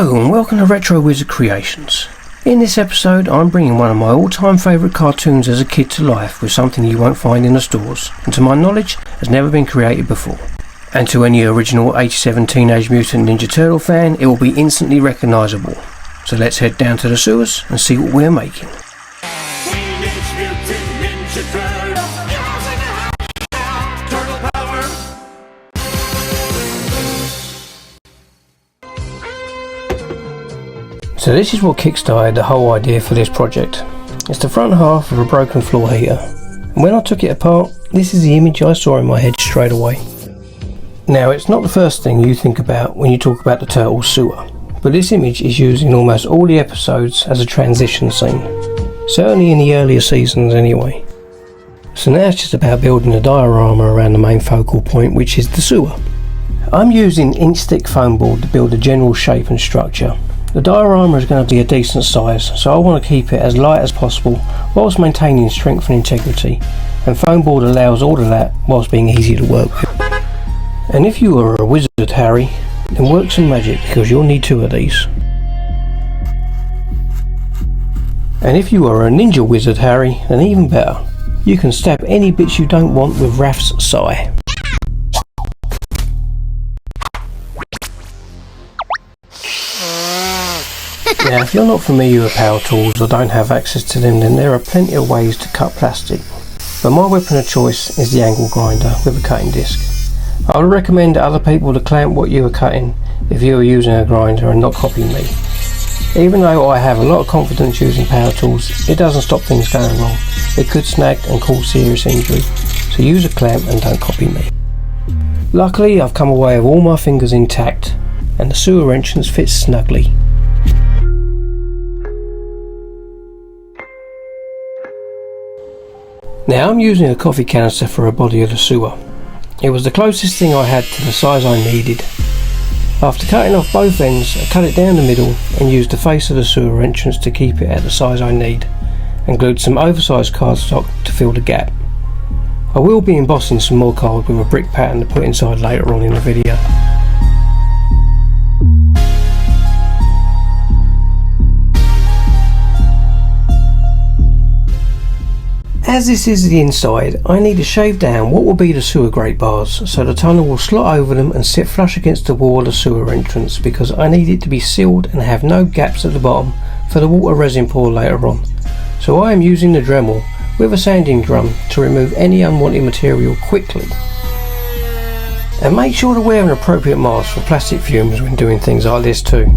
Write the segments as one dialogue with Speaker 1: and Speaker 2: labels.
Speaker 1: Hello and welcome to Retro Wizard Creations. In this episode I'm bringing one of my all-time favourite cartoons as a kid to life with something you won't find in the stores and to my knowledge has never been created before. And to any original 87 Teenage Mutant Ninja Turtle fan it will be instantly recognisable. So let's head down to the sewers and see what we're making.
Speaker 2: Teenage Mutant Ninja Turtles, Turtle Power.
Speaker 1: So this is what kickstarted the whole idea for this project. It's the front half of a broken floor heater. And when I took it apart, this is the image I saw in my head straight away. Now it's not the first thing you think about when you talk about the Turtles sewer, but this image is used in almost all the episodes as a transition scene. Certainly in the earlier seasons anyway. So now it's just about building a diorama around the main focal point, which is the sewer. I'm using inch thick foam board to build a general shape and structure. The diorama is going to be a decent size, so I want to keep it as light as possible whilst maintaining strength and integrity, and foam board allows all of that whilst being easy to work with. And if you are a wizard, Harry, then work some magic because you'll need two of these. And if you are a ninja wizard, Harry, then even better. You can stab any bits you don't want with Raph's sigh. Now if you're not familiar with power tools or don't have access to them, then there are plenty of ways to cut plastic. But my weapon of choice is the angle grinder with a cutting disc. I would recommend to other people to clamp what you are cutting if you are using a grinder and not copy me. Even though I have a lot of confidence using power tools, it doesn't stop things going wrong. It could snag and cause serious injury, so use a clamp and don't copy me. Luckily I've come away with all my fingers intact and the sewer entrance fits snugly. Now I'm using a coffee canister for a body of the sewer. It was the closest thing I had to the size I needed. After cutting off both ends, I cut it down the middle and used the face of the sewer entrance to keep it at the size I need, and glued some oversized cardstock to fill the gap. I will be embossing some more card with a brick pattern to put inside later on in the video. As this is the inside, I need to shave down what will be the sewer grate bars so the tunnel will slot over them and sit flush against the wall of the sewer entrance, because I need it to be sealed and have no gaps at the bottom for the water resin pour later on. So I am using the Dremel with a sanding drum to remove any unwanted material quickly. And make sure to wear an appropriate mask for plastic fumes when doing things like this too.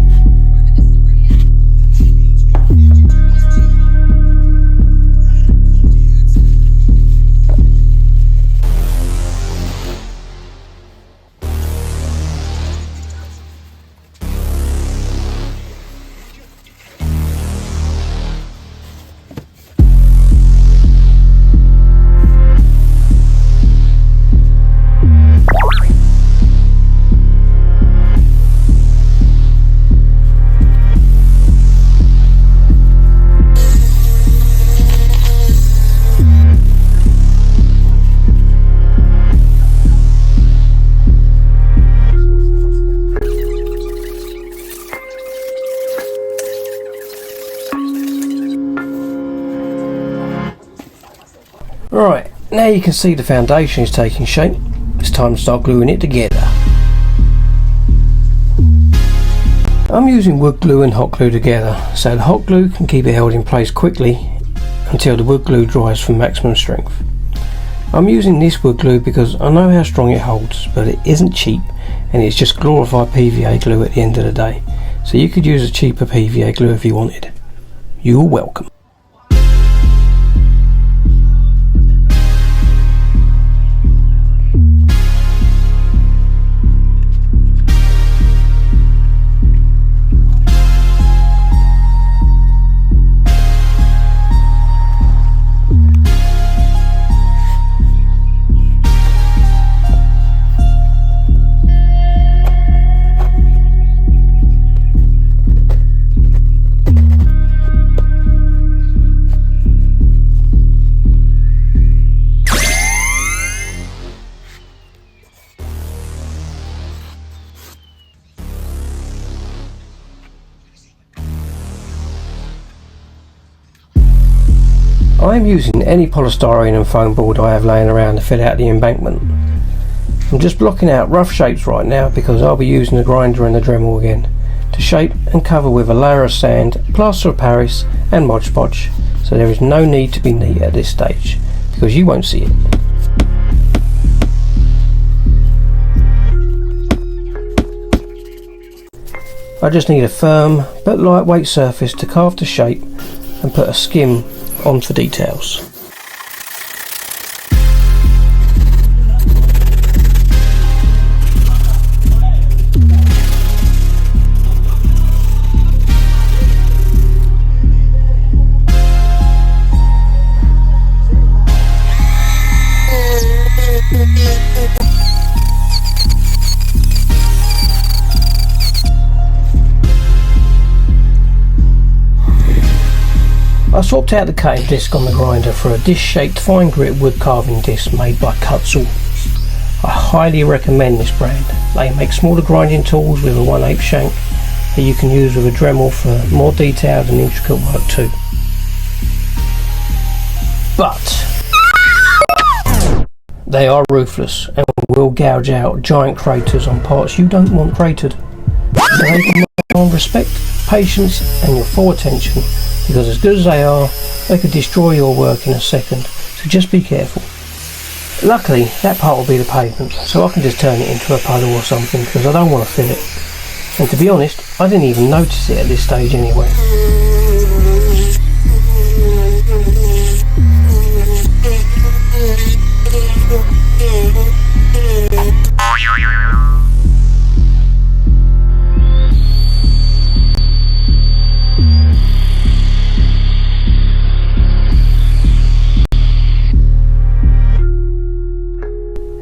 Speaker 1: Right, now you can see the foundation is taking shape. It's time to start gluing it together. I'm using wood glue and hot glue together, so the hot glue can keep it held in place quickly until the wood glue dries from maximum strength. I'm using this wood glue because I know how strong it holds, but it isn't cheap and it's just glorified PVA glue at the end of the day, so you could use a cheaper PVA glue if you wanted. You're welcome. I am using any polystyrene and foam board I have laying around to fill out the embankment. I'm just blocking out rough shapes right now because I'll be using the grinder and the Dremel again to shape and cover with a layer of sand, plaster of Paris and Mod Podge, so there is no need to be neat at this stage because you won't see it. I just need a firm but lightweight surface to carve the shape and put a skim on for details. I swapped out the cutting disc on the grinder for a disc-shaped fine grit wood carving disc made by Cutsaw. I highly recommend this brand. They make smaller grinding tools with a 1/8 shank that you can use with a Dremel for more detailed and intricate work too. But they are ruthless and will gouge out giant craters on parts you don't want cratered. So they demand respect, patience and your full attention, because as good as they are, they could destroy your work in a second, so just be careful. Luckily, that part will be the pavement, so I can just turn it into a puddle or something because I don't want to fill it. And to be honest, I didn't even notice it at this stage anyway.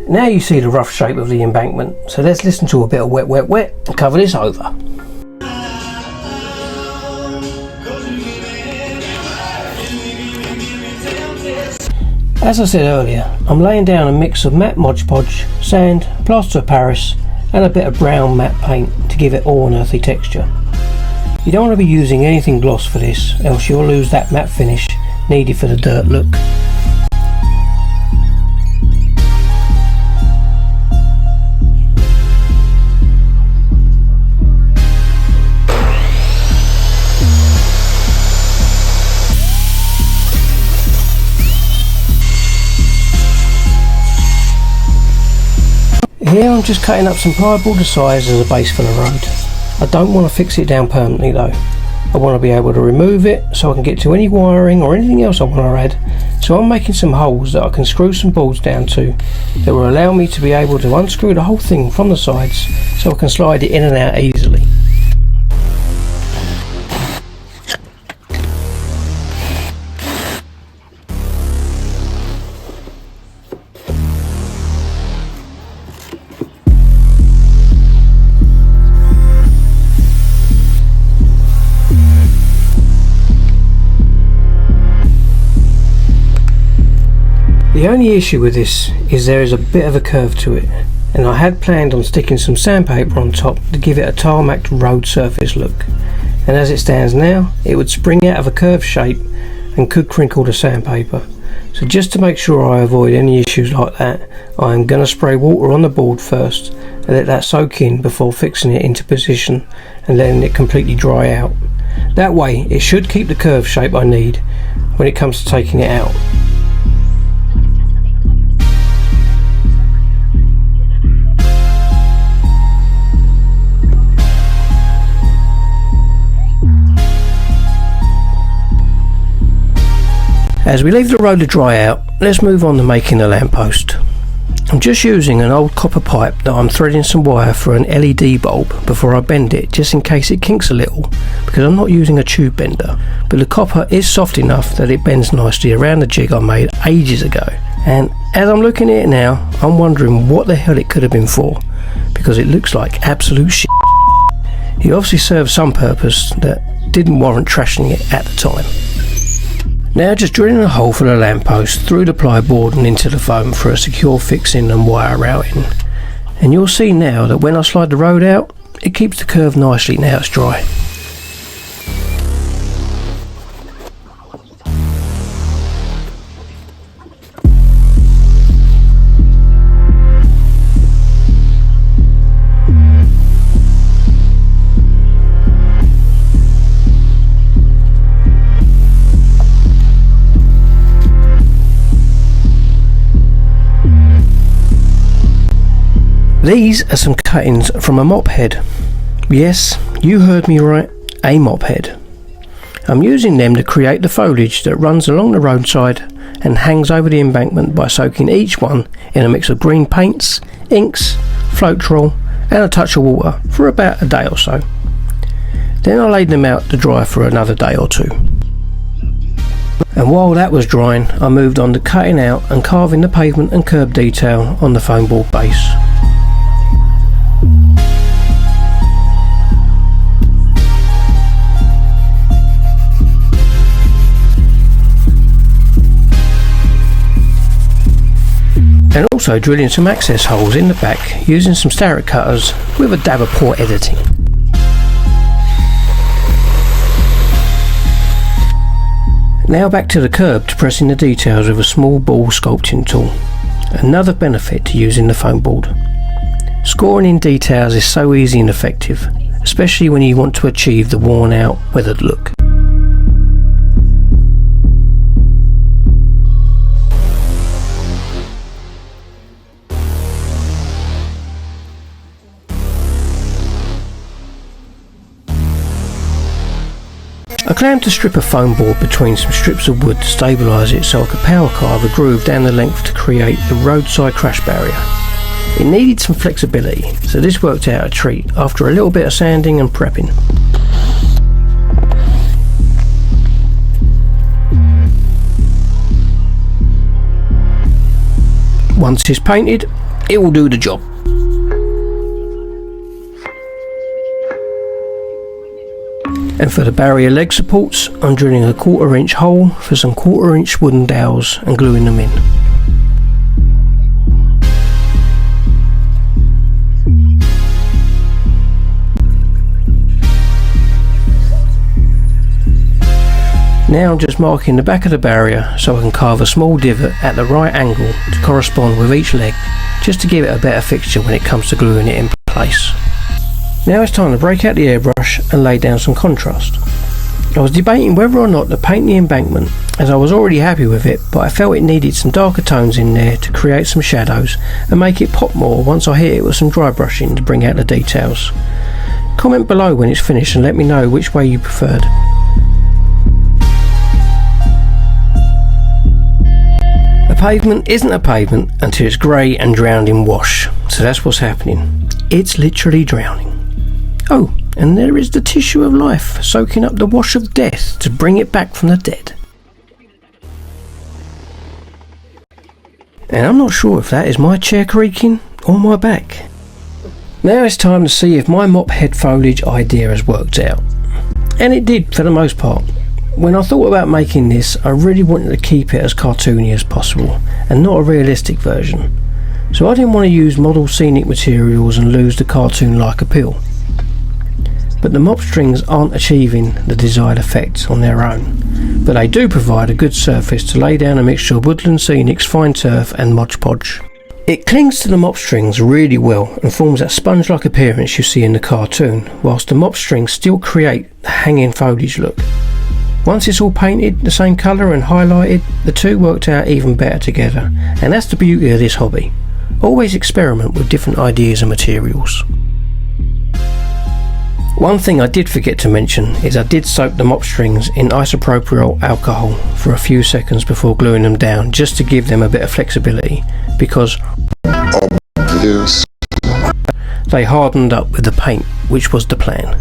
Speaker 1: Now you see the rough shape of the embankment, so let's listen to a bit of wet, wet, wet and cover this over. As I said earlier, I'm laying down a mix of matte Mod Podge, sand, plaster of Paris and a bit of brown matte paint to give it all an earthy texture. You don't want to be using anything gloss for this, else you'll lose that matte finish needed for the dirt look. Here I'm just cutting up some plywood the size as a base for the road. I don't want to fix it down permanently though. I want to be able to remove it so I can get to any wiring or anything else I want to add. So I'm making some holes that I can screw some boards down to that will allow me to be able to unscrew the whole thing from the sides so I can slide it in and out easily. The only issue with this is there is a bit of a curve to it, and I had planned on sticking some sandpaper on top to give it a tarmacked road surface look, and as it stands now it would spring out of a curved shape and could crinkle the sandpaper. So just to make sure I avoid any issues like that, I am going to spray water on the board first and let that soak in before fixing it into position and letting it completely dry out. That way it should keep the curved shape I need when it comes to taking it out. As we leave the road to dry out, let's move on to making a lamppost. I'm just using an old copper pipe that I'm threading some wire for an LED bulb before I bend it, just in case it kinks a little, because I'm not using a tube bender, but the copper is soft enough that it bends nicely around the jig I made ages ago. And as I'm looking at it now, I'm wondering what the hell it could have been for, because it looks like absolute shit. It obviously served some purpose that didn't warrant trashing it at the time. Now just drilling a hole for the lamppost through the plyboard and into the foam for a secure fixing and wire routing. And you'll see now that when I slide the road out, it keeps the curve nicely now it's dry. These are some cuttings from a mop head. Yes, you heard me right, a mop head. I'm using them to create the foliage that runs along the roadside and hangs over the embankment by soaking each one in a mix of green paints, inks, floetrol and a touch of water for about a day or so. Then I laid them out to dry for another day or two. And while that was drying, I moved on to cutting out and carving the pavement and curb detail on the foam board base. And also drilling some access holes in the back using some starret cutters with a dab of poor editing. Now back to the curb to pressing the details with a small ball sculpting tool. Another benefit to using the foam board. Scoring in details is so easy and effective, especially when you want to achieve the worn out, weathered look. I clamped a strip of foam board between some strips of wood to stabilise it so I could power carve a groove down the length to create the roadside crash barrier. It needed some flexibility, so this worked out a treat after a little bit of sanding and prepping. Once it's painted, it will do the job. And for the barrier leg supports, I'm drilling a 1/4 inch hole for some 1/4 inch wooden dowels and gluing them in. Now I'm just marking the back of the barrier so I can carve a small divot at the right angle to correspond with each leg, just to give it a better fixture when it comes to gluing it in place. Now it's time to break out the airbrush and lay down some contrast. I was debating whether or not to paint the embankment, as I was already happy with it, but I felt it needed some darker tones in there to create some shadows and make it pop more once I hit it with some dry brushing to bring out the details. Comment below when it's finished and let me know which way you preferred. A pavement isn't a pavement until it's grey and drowned in wash, so that's what's happening. It's literally drowning. Oh, and there is the tissue of life soaking up the wash of death to bring it back from the dead. And I'm not sure if that is my chair creaking or my back. Now it's time to see if my mop head foliage idea has worked out. And it did for the most part. When I thought about making this, I really wanted to keep it as cartoony as possible and not a realistic version. So I didn't want to use model scenic materials and lose the cartoon-like appeal. But the mop strings aren't achieving the desired effect on their own, but they do provide a good surface to lay down a mixture of woodland scenics, fine turf and Mod Podge. It clings to the mop strings really well and forms that sponge-like appearance you see in the cartoon, whilst the mop strings still create the hanging foliage look. Once it's all painted the same colour and highlighted, the two worked out even better together, and that's the beauty of this hobby. Always experiment with different ideas and materials. One thing I did forget to mention is I did soak the mop strings in isopropyl alcohol for a few seconds before gluing them down, just to give them a bit of flexibility, because they hardened up with the paint, which was the plan.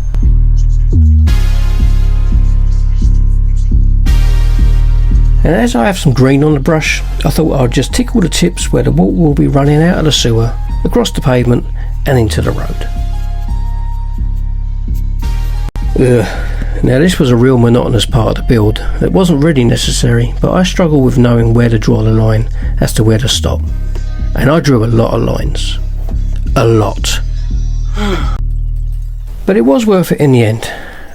Speaker 1: And as I have some green on the brush, I thought I'd just tickle the tips where the water will be running out of the sewer, across the pavement and into the road. Now this was a real monotonous part of the build that wasn't really necessary, but I struggle with knowing where to draw the line as to where to stop. And I drew a lot of lines. A lot. But it was worth it in the end.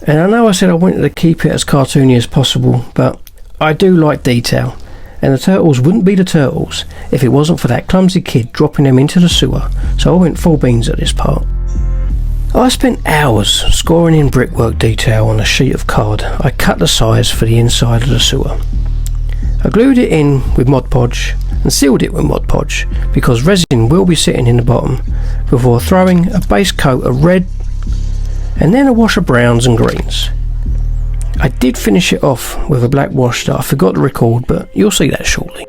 Speaker 1: And I know I said I wanted to keep it as cartoony as possible, but I do like detail, and the turtles wouldn't be the turtles if it wasn't for that clumsy kid dropping them into the sewer, so I went full beans at this part. I spent hours scoring in brickwork detail on a sheet of card. I cut the size for the inside of the sewer. I glued it in with Mod Podge and sealed it with Mod Podge because resin will be sitting in the bottom, before throwing a base coat of red and then a wash of browns and greens. I did finish it off with a black wash that I forgot to record, but you'll see that shortly.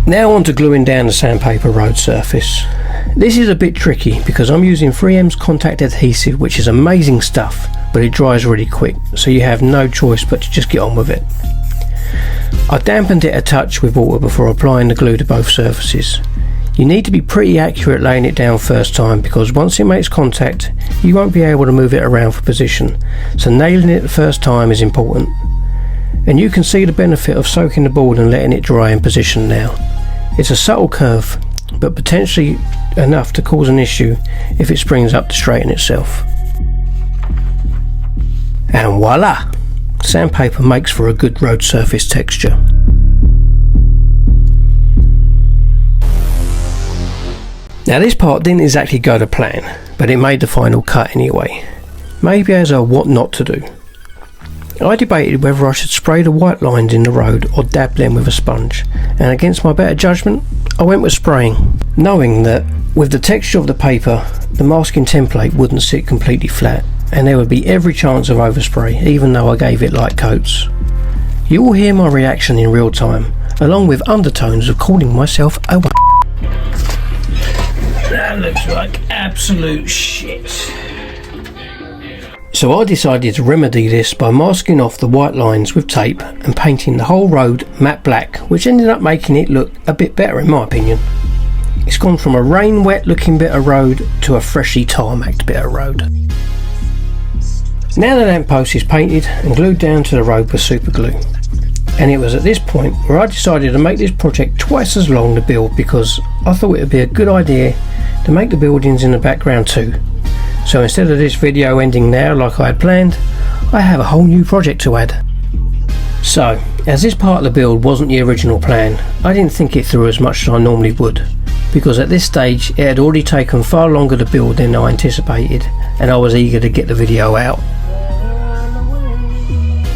Speaker 1: Now on to gluing down the sandpaper road surface. This is a bit tricky because I'm using 3M's contact adhesive, which is amazing stuff, but it dries really quick, so you have no choice but to just get on with it. I dampened it a touch with water before applying the glue to both surfaces. You need to be pretty accurate laying it down first time, because once it makes contact you won't be able to move it around for position, so nailing it the first time is important. And you can see the benefit of soaking the board and letting it dry in position now. It's a subtle curve, but potentially enough to cause an issue if it springs up to straighten itself. And voila! Sandpaper makes for a good road surface texture. Now this part didn't exactly go to plan, but it made the final cut anyway. Maybe as a what not to do. I debated whether I should spray the white lines in the road or dab them with a sponge, and against my better judgment I went with spraying, knowing that with the texture of the paper the masking template wouldn't sit completely flat and there would be every chance of overspray even though I gave it light coats. You will hear my reaction in real time, along with undertones of calling myself a That looks like absolute shit. So I decided to remedy this by masking off the white lines with tape and painting the whole road matte black, which ended up making it look a bit better in my opinion. It's gone from a rain wet looking bit of road to a freshly tarmacked bit of road. Now the lamppost is painted and glued down to the road with super glue. And it was at this point where I decided to make this project twice as long to build, because I thought it would be a good idea to make the buildings in the background too. So instead of this video ending now like I had planned, I have a whole new project to add. So, as this part of the build wasn't the original plan, I didn't think it through as much as I normally would, because at this stage it had already taken far longer to build than I anticipated, and I was eager to get the video out.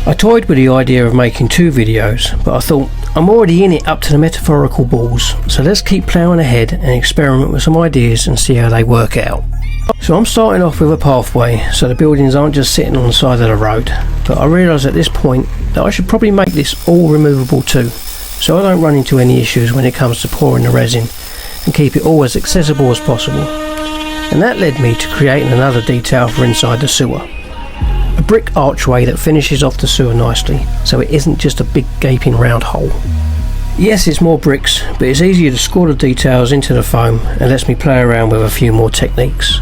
Speaker 1: I toyed with the idea of making 2 videos, but I thought I'm already in it up to the metaphorical balls, so let's keep ploughing ahead and experiment with some ideas and see how they work out. So I'm starting off with a pathway so the buildings aren't just sitting on the side of the road, but I realised at this point that I should probably make this all removable too, so I don't run into any issues when it comes to pouring the resin, and keep it all as accessible as possible. And that led me to creating another detail for inside the sewer. A brick archway that finishes off the sewer nicely, so it isn't just a big gaping round hole. Yes, it's more bricks, but it's easier to score the details into the foam and lets me play around with a few more techniques.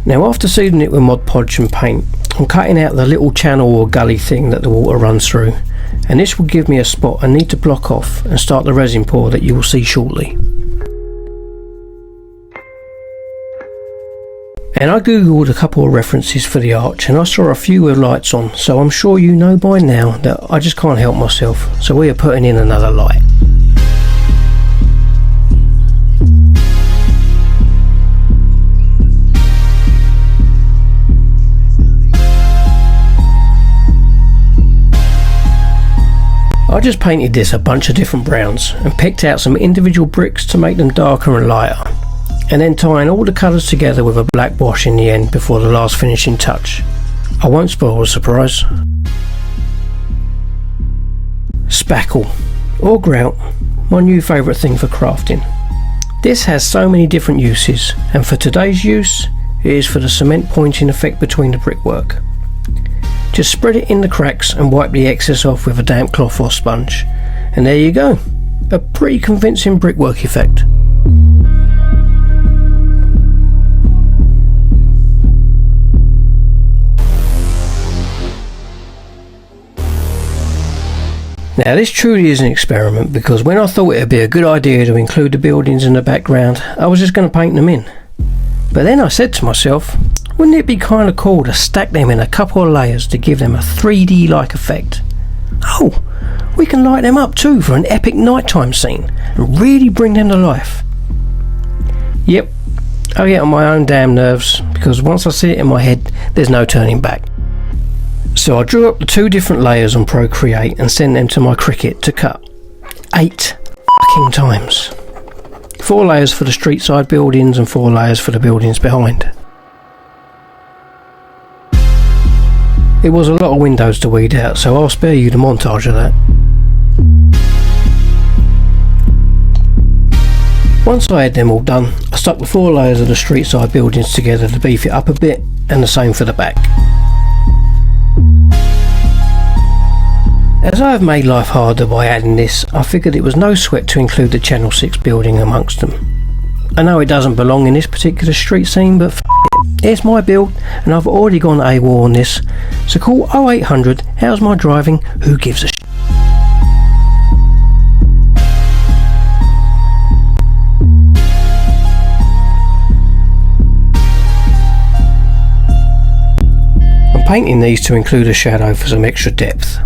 Speaker 1: Now after sealing it with Mod Podge and paint, I'm cutting out the little channel or gully thing that the water runs through, and this will give me a spot I need to block off and start the resin pour that you will see shortly. And I googled a couple of references for the arch and I saw a few with lights on, so I'm sure you know by now that I just can't help myself, so we are putting in another light. I just painted this a bunch of different browns and picked out some individual bricks to make them darker and lighter, and then tying all the colours together with a black wash in the end before the last finishing touch. I won't spoil the surprise. Spackle, or grout, my new favourite thing for crafting. This has so many different uses, and for today's use it is for the cement pointing effect between the brickwork. Just spread it in the cracks and wipe the excess off with a damp cloth or sponge, and there you go, a pretty convincing brickwork effect. Now this truly is an experiment, because when I thought it would be a good idea to include the buildings in the background, I was just going to paint them in. But then I said to myself, wouldn't it be kind of cool to stack them in a couple of layers to give them a 3D like effect? Oh, we can light them up too for an epic nighttime scene and really bring them to life. Yep, I get on my own damn nerves, because once I see it in my head, there's no turning back. So I drew up the 2 different layers on Procreate and sent them to my Cricut to cut 8 fucking times. 4 layers for the street side buildings and 4 layers for the buildings behind. It was a lot of windows to weed out, so I'll spare you the montage of that. Once I had them all done, I stuck the 4 layers of the street side buildings together to beef it up a bit, and the same for the back. As I have made life harder by adding this, I figured it was no sweat to include the Channel 6 building amongst them. I know it doesn't belong in this particular street scene, but f*** it. It's my build, and I've already gone AWOL on this, so call 0800, how's my driving, who gives a shit. I'm painting these to include a shadow for some extra depth.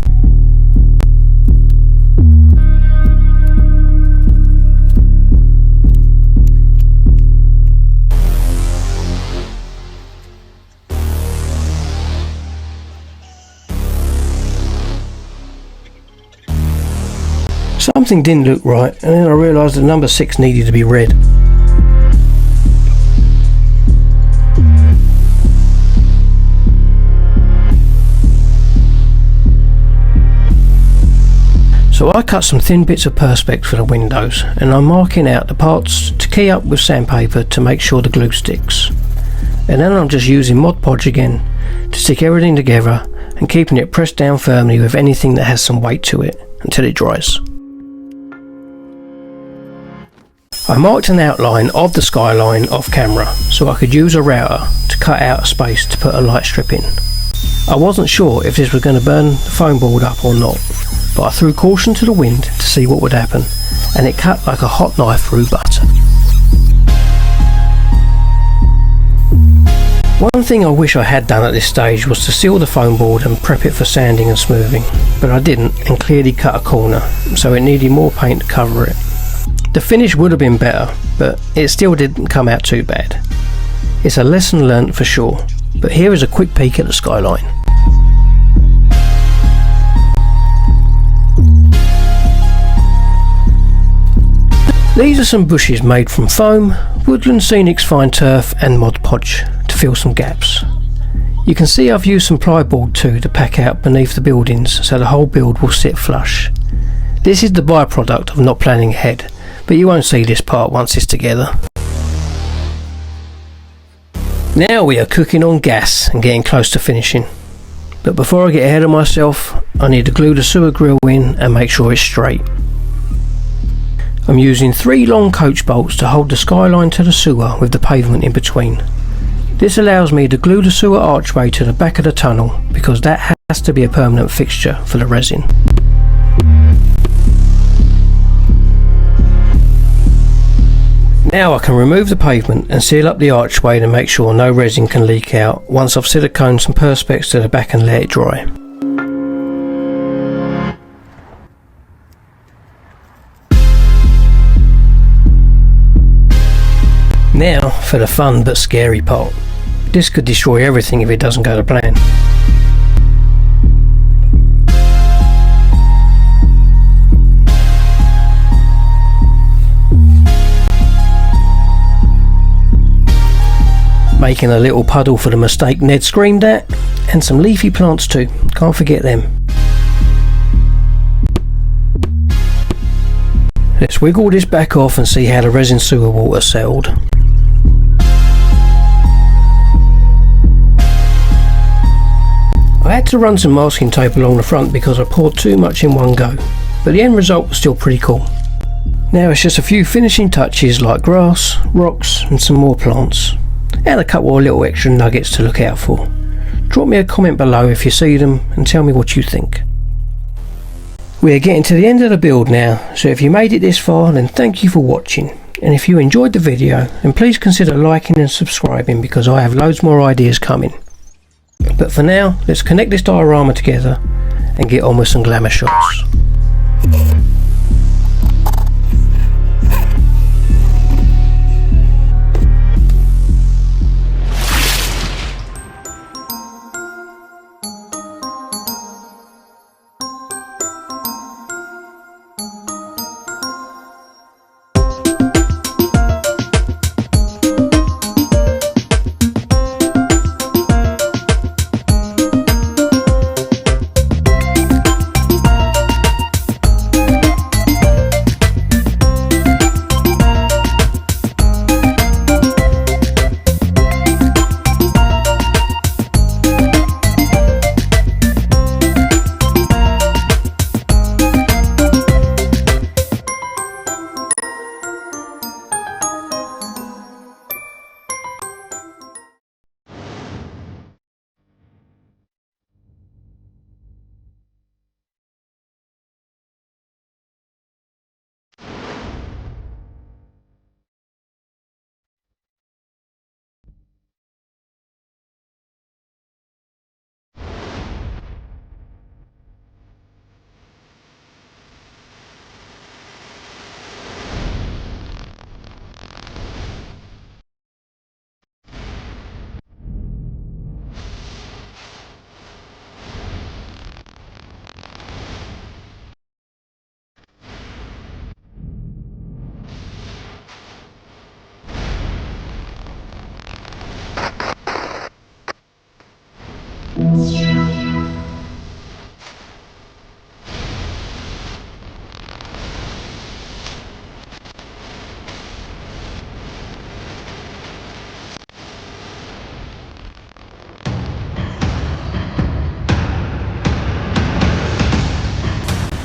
Speaker 1: Something didn't look right, and then I realised that number 6 needed to be red. So I cut some thin bits of perspex for the windows, and I'm marking out the parts to key up with sandpaper to make sure the glue sticks. And then I'm just using Mod Podge again to stick everything together and keeping it pressed down firmly with anything that has some weight to it until it dries. I marked an outline of the skyline off camera so I could use a router to cut out a space to put a light strip in. I wasn't sure if this was going to burn the foam board up or not, but I threw caution to the wind to see what would happen, and it cut like a hot knife through butter. One thing I wish I had done at this stage was to seal the foam board and prep it for sanding and smoothing, but I didn't and clearly cut a corner, so it needed more paint to cover it. The finish would have been better, but it still didn't come out too bad. It's a lesson learnt for sure, but here is a quick peek at the skyline. These are some bushes made from foam, Woodland Scenics fine turf and Mod Podge to fill some gaps. You can see I've used some plyboard too to pack out beneath the buildings so the whole build will sit flush. This is the byproduct of not planning ahead, but you won't see this part once it's together. Now we are cooking on gas and getting close to finishing. But before I get ahead of myself, I need to glue the sewer grill in and make sure it's straight. I'm using 3 long coach bolts to hold the skyline to the sewer with the pavement in between. This allows me to glue the sewer archway to the back of the tunnel because that has to be a permanent fixture for the resin. Now I can remove the pavement and seal up the archway to make sure no resin can leak out once I've siliconed some perspex to the back and let it dry. Now for the fun but scary part. This could destroy everything if it doesn't go to plan. Making a little puddle for the mistake Ned screamed at, and some leafy plants too, can't forget them. Let's wiggle this back off and see how the resin sewer water settled. I had to run some masking tape along the front because I poured too much in one go, but the end result was still pretty cool. Now it's just a few finishing touches like grass, rocks and some more plants, and a couple of little extra nuggets to look out for. Drop me a comment below if you see them and tell me what you think. We are getting to the end of the build now, so if you made it this far then thank you for watching, and if you enjoyed the video then please consider liking and subscribing because I have loads more ideas coming. But for now, let's connect this diorama together and get on with some glamour shots.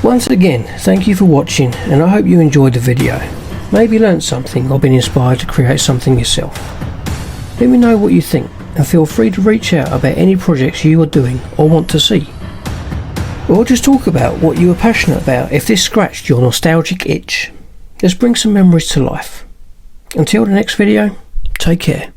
Speaker 1: Once again, thank you for watching, and I hope you enjoyed the video. Maybe learnt something or been inspired to create something yourself. Let me know what you think, and feel free to reach out about any projects you are doing or want to see. Or just talk about what you are passionate about if this scratched your nostalgic itch. Let's bring some memories to life. Until the next video, take care.